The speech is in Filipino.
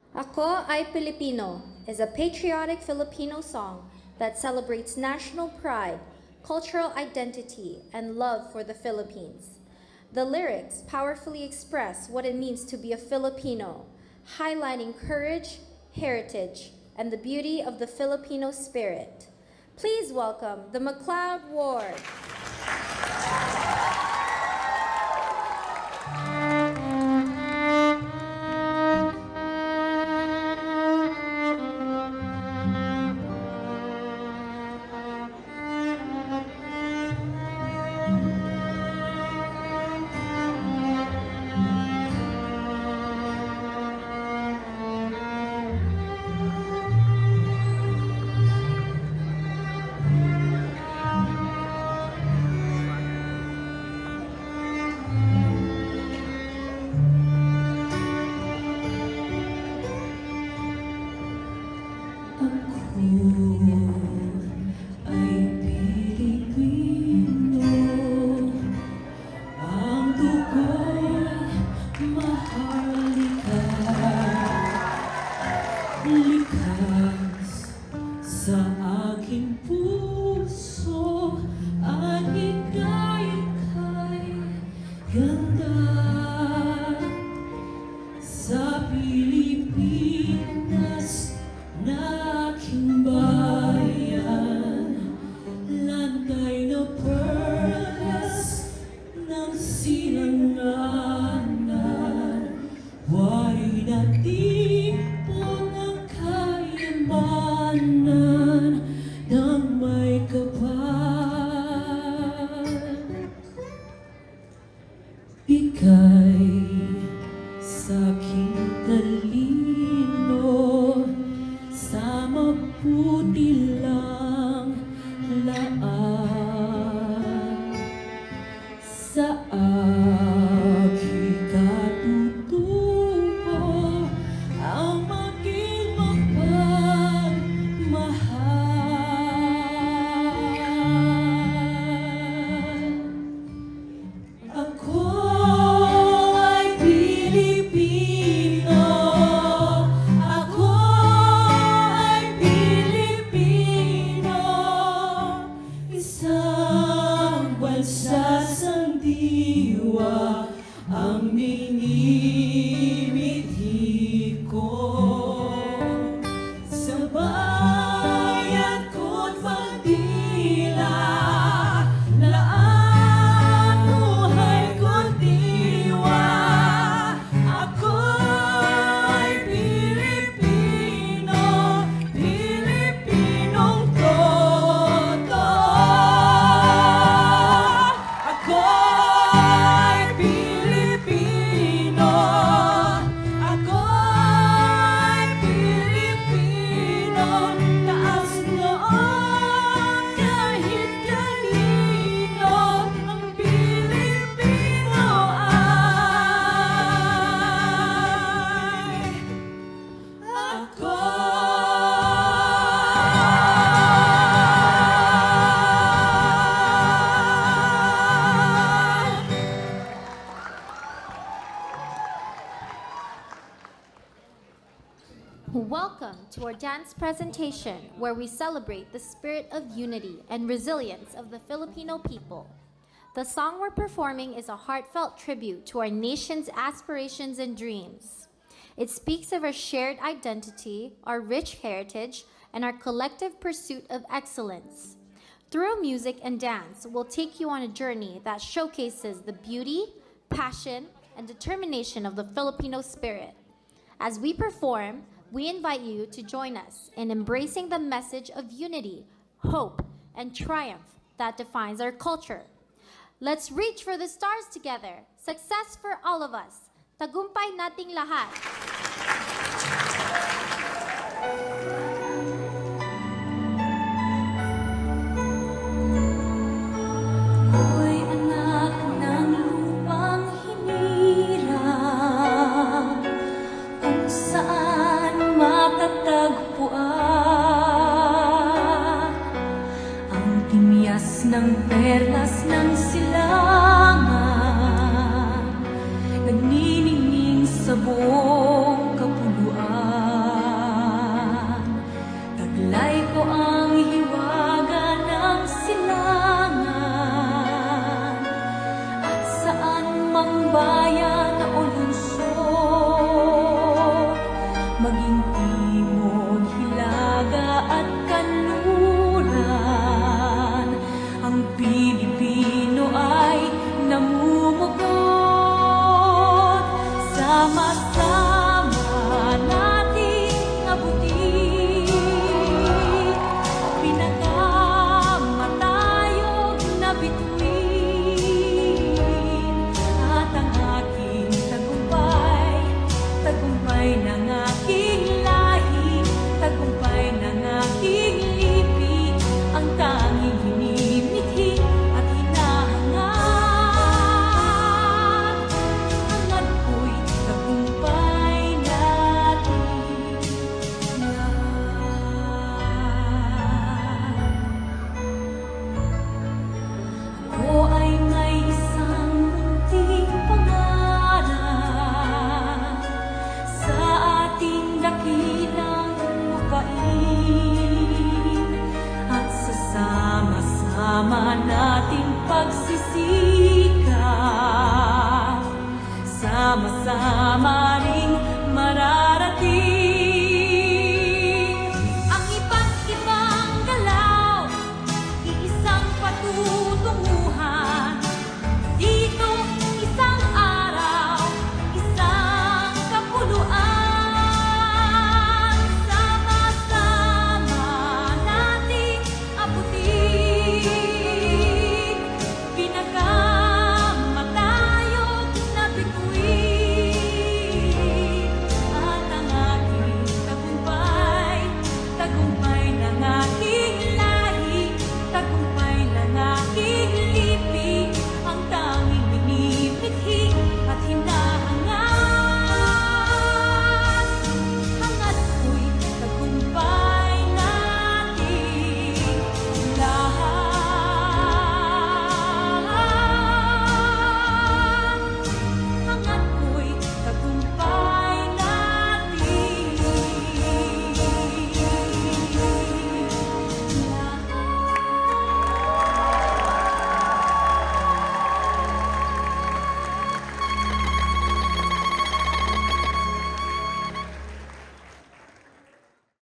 Ako Ay Pilipino is a patriotic Filipino song that celebrates national pride, cultural identity, and love for the Philippines. The lyrics powerfully express what it means to be a Filipino, highlighting courage, heritage, and the beauty of the Filipino spirit. Please welcome the McLeod Ward. Likas sa aking puso at ika'y ganda sa Pilipinas na aking bayan, lantay na perlas ng sinanganan, wari na tipon ng kayamanan ng may kapal. Bigay sa aking talino, sa mabuti lang laan, sa aking katutubo ang maging mapagmahal. Ako ay Pilipino, ako ay Pilipino, isang bansa sang diwa ang minimithi ko. Sa bayan ko't pagdila, laan buhay ko't diwa, ako'y Pilipino, Pilipinong totoo. Ako'y Pilipino, ako'y Pilipino, taas noon kahit kanino, ang Pilipino ay ako. Welcome to our dance presentation where we celebrate the spirit of unity and resilience of the Filipino people. The song we're performing is a heartfelt tribute to our nation's aspirations and dreams. It speaks of our shared identity, our rich heritage, and our collective pursuit of excellence. Through music and dance, we'll take you on a journey that showcases the beauty, passion, and determination of the Filipino spirit. As we perform, we invite you to join us in embracing the message of unity, hope, and triumph that defines our culture. Let's reach for the stars together. Success for all of us. Tagumpay nating lahat. Ako'y anak ng lupang hinirang, kung saan matatagpuan ang timyas ng perlas ng silangan, nagniningning sa buong kapuluan. at sa sama-sama nating pagsisikap, sama-sama ring